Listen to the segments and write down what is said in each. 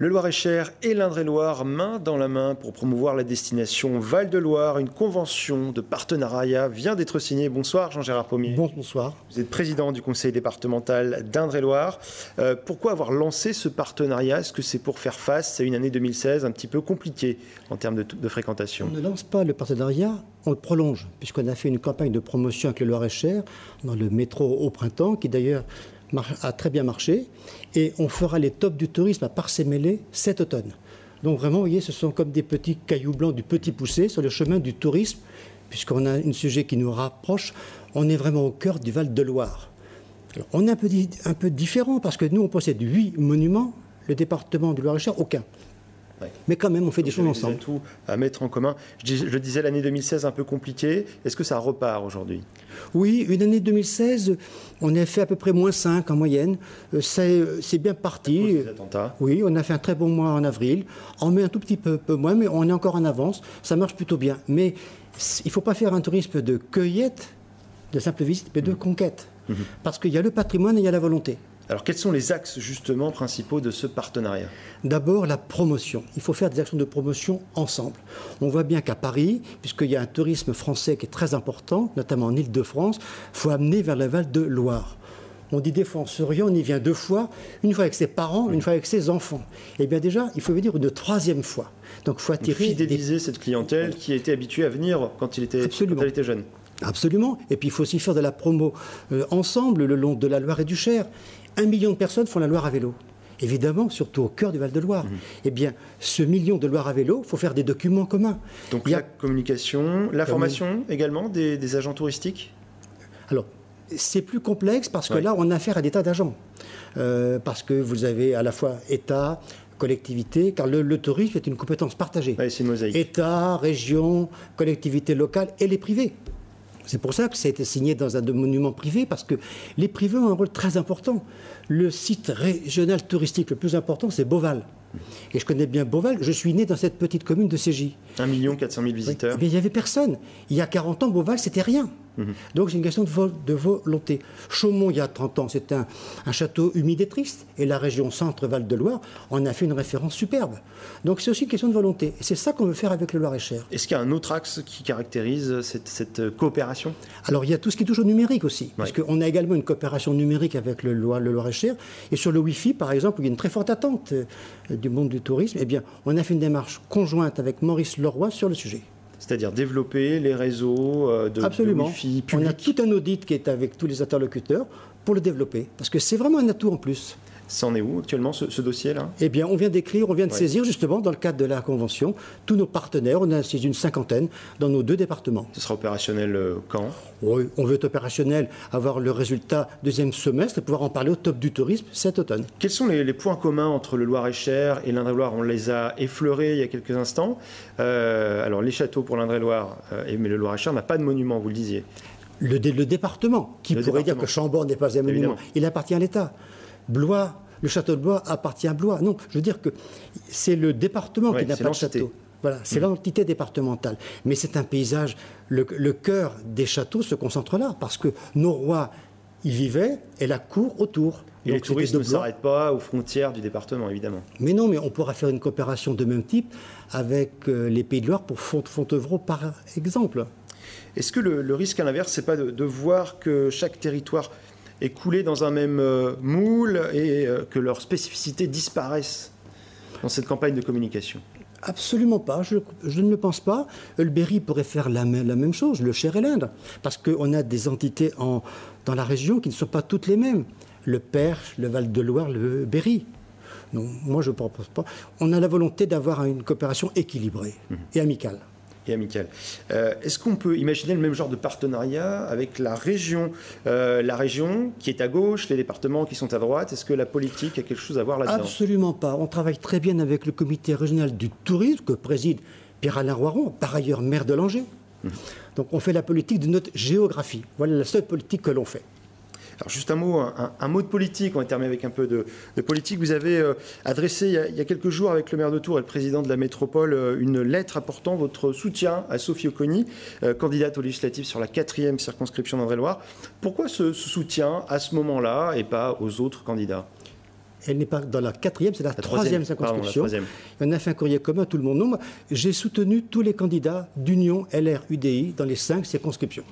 Le Loir-et-Cher et l'Indre-et-Loire, main dans la main pour promouvoir la destination Val-de-Loire. Une convention de partenariat vient d'être signée. Bonsoir Jean-Gérard Pommier. Bonsoir. Vous êtes président du conseil départemental d'Indre-et-Loire. Pourquoi avoir lancé ce partenariat? Est-ce que c'est pour faire face à une année 2016 un petit peu compliquée en termes de fréquentation? On ne lance pas le partenariat, on le prolonge, puisqu'on a fait une campagne de promotion avec le Loir-et-Cher dans le métro au printemps, qui d'ailleurs a très bien marché, et on fera les tops du tourisme à Parcé-Mêlé cet automne. Donc vraiment, vous voyez, ce sont comme des petits cailloux blancs du petit poussé sur le chemin du tourisme, puisqu'on a un sujet qui nous rapproche. On est vraiment au cœur du Val-de-Loire. Alors, on est un peu différent, parce que nous, on possède 8 monuments, le département du Loir-et-Cher, aucun. Ouais. Mais quand même, on fait des choses ensemble. Des atouts à mettre en commun. Je disais l'année 2016 un peu compliquée. Est-ce que ça repart aujourd'hui? Oui, une année 2016, on a fait à peu près -5 en moyenne. C'est bien parti. À cause des attentats. Oui, on a fait un très bon mois en avril. On met un tout petit peu moins, mais on est encore en avance. Ça marche plutôt bien. Mais il ne faut pas faire un tourisme de cueillette, de simple visite, mais de conquête. Parce qu'il y a le patrimoine et il y a la volonté. Alors, quels sont les axes, justement, principaux de ce partenariat? D'abord, la promotion. Il faut faire des actions de promotion ensemble. On voit bien qu'à Paris, puisqu'il y a un tourisme français qui est très important, notamment en Île-de-France, il faut amener vers le Val-de-Loire. On dit des fois en souriant, on y vient 2 fois, une fois avec ses parents, une fois avec ses enfants. Eh bien déjà, il faut venir une 3e fois. Donc il faut attirer... Fidéliser cette clientèle qui était habituée à venir quand elle était jeune. Absolument. Et puis il faut aussi faire de la promo ensemble le long de la Loire et du Cher. 1 million de personnes font la Loire à vélo. Évidemment, surtout au cœur du Val-de-Loire. Eh bien, ce million de Loire à vélo, il faut faire des documents communs. Donc la communication, la formation également des agents touristiques? Alors, c'est plus complexe parce que là, on a affaire à des tas d'agents. Parce que vous avez à la fois État, collectivité, car le tourisme est une compétence partagée. Ouais, c'est une mosaïque. État, région, collectivité locale et les privés. C'est pour ça que ça a été signé dans un monument privé, parce que les privés ont un rôle très important. Le site régional touristique le plus important, c'est Beauval. Et je connais bien Beauval, je suis né dans cette petite commune de Cégy. 1 400 000 visiteurs. Mais il n'y avait personne. Il y a 40 ans, Beauval, c'était rien. Donc c'est une question de volonté. Chaumont, il y a 30 ans, c'était un château humide et triste. Et la région Centre-Val-de-Loire en a fait une référence superbe. Donc c'est aussi une question de volonté. Et c'est ça qu'on veut faire avec le Loir-et-Cher. Est-ce qu'il y a un autre axe qui caractérise cette coopération? Alors il y a tout ce qui touche au numérique aussi. Parce qu'on a également une coopération numérique avec le Loir-et-Cher. Et sur le Wi-Fi, par exemple, où il y a une très forte attente du monde du tourisme, eh bien, on a fait une démarche conjointe avec Maurice Leroy sur le sujet. C'est-à-dire développer les réseaux de Wi-Fi public. On a tout un audit qui est avec tous les interlocuteurs pour le développer. Parce que c'est vraiment un atout en plus. Ça en est où actuellement, ce dossier-là? Eh bien, on vient de saisir justement dans le cadre de la Convention tous nos partenaires. On a saisi une 50aine dans nos 2 départements. Ce sera opérationnel quand? Oui, on veut être opérationnel, avoir le résultat 2e semestre et pouvoir en parler au top du tourisme cet automne. Quels sont les points communs entre le Loir-et-Cher et l'Indre-et-Loire? On les a effleurés il y a quelques instants. Alors, les châteaux pour l'Indre-et-Loire, mais le Loir-et-Cher n'a pas de monument, vous le disiez. Le département, qui pourrait dire que Chambord n'est pas un monument, il appartient à l'État. Blois, le château de Blois appartient à Blois. Non, je veux dire que c'est le département qui n'a pas de château. Voilà, c'est l'entité départementale. Mais c'est un paysage, le cœur des châteaux se concentre là, parce que nos rois y vivaient et la cour autour. Et les touristes ne s'arrêtent pas aux frontières du département, évidemment. Mais non, mais on pourra faire une coopération de même type avec les Pays de Loire pour Fontevraud, par exemple. Est-ce que le risque à l'inverse, c'est pas de voir que chaque territoire est coulé dans un même moule et que leurs spécificités disparaissent dans cette campagne de communication? Absolument pas, je ne le pense pas. Le Berry pourrait faire la même chose, le Cher et l'Indre, parce qu'on a des entités dans la région qui ne sont pas toutes les mêmes. Le Perche, le Val-de-Loire, le Berry. Non, moi je ne propose pas. On a la volonté d'avoir une coopération équilibrée et amicale. Est-ce qu'on peut imaginer le même genre de partenariat avec la région qui est à gauche, les départements qui sont à droite? Est-ce que la politique a quelque chose à voir là-dedans? Absolument pas. On travaille très bien avec le comité régional du tourisme que préside Pierre-Alain Roiron, par ailleurs maire de Langeais. Donc on fait la politique de notre géographie. Voilà la seule politique que l'on fait. Alors juste un mot de politique, on va terminer avec un peu de politique. Vous avez adressé il y a quelques jours avec le maire de Tours et le président de la métropole une lettre apportant votre soutien à Sophie Oconi, candidate aux législatives sur la 4e circonscription d'Indre-et-Loire. Pourquoi ce soutien à ce moment-là et pas aux autres candidats? Elle n'est pas dans la quatrième, c'est la troisième circonscription. Pardon, on a fait un courrier commun à tout le monde. Non, j'ai soutenu tous les candidats d'Union LR UDI dans les 5 circonscriptions.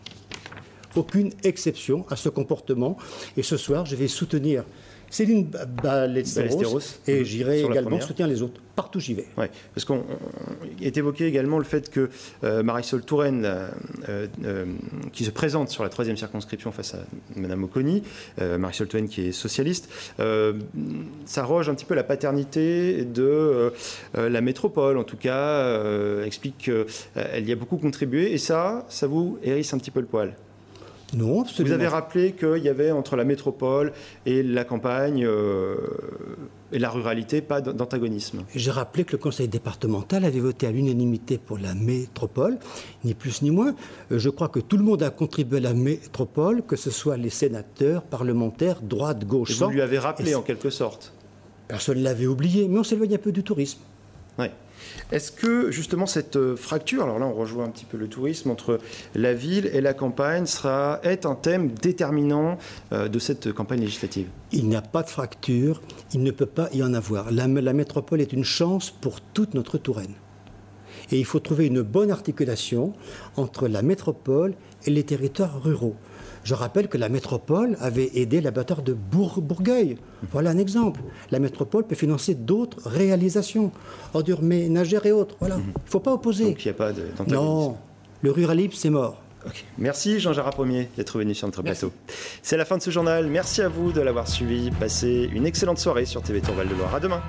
Aucune exception à ce comportement. Et ce soir, je vais soutenir Céline Ballesteros et j'irai également soutenir les autres. Partout j'y vais. Ouais, parce qu'on est évoqué également le fait que Marisol Touraine, qui se présente sur la 3e circonscription face à Mme Auconie, Marisol Touraine qui est socialiste, s'arroge un petit peu la paternité de la métropole, en tout cas, explique qu'elle y a beaucoup contribué, et ça vous hérisse un petit peu le poil. Non, absolument. Vous avez rappelé qu'il y avait entre la métropole et la campagne et la ruralité pas d'antagonisme. J'ai rappelé que le conseil départemental avait voté à l'unanimité pour la métropole, ni plus ni moins. Je crois que tout le monde a contribué à la métropole, que ce soit les sénateurs, parlementaires, droite, gauche, centre. Vous lui avez rappelé en quelque sorte. Personne ne l'avait oublié, mais on s'éloigne un peu du tourisme. Oui. Est-ce que justement cette fracture, alors là on rejoint un petit peu le tourisme, entre la ville et la campagne est un thème déterminant de cette campagne législative? Il n'y a pas de fracture, il ne peut pas y en avoir. La métropole est une chance pour toute notre Touraine. Et il faut trouver une bonne articulation entre la métropole et les territoires ruraux. Je rappelle que la métropole avait aidé l'abattoir de Bourgueil. Voilà un exemple. La métropole peut financer d'autres réalisations, ordures ménagères et autres. Voilà. Il ne faut pas opposer. Donc il n'y a pas d'antagonisme. Non, le ruralisme, c'est mort. Okay. Merci Jean Gérard Pommier d'être venu sur notre plateau. C'est la fin de ce journal. Merci à vous de l'avoir suivi. Passez une excellente soirée sur TV Tour Val de Loire. À demain.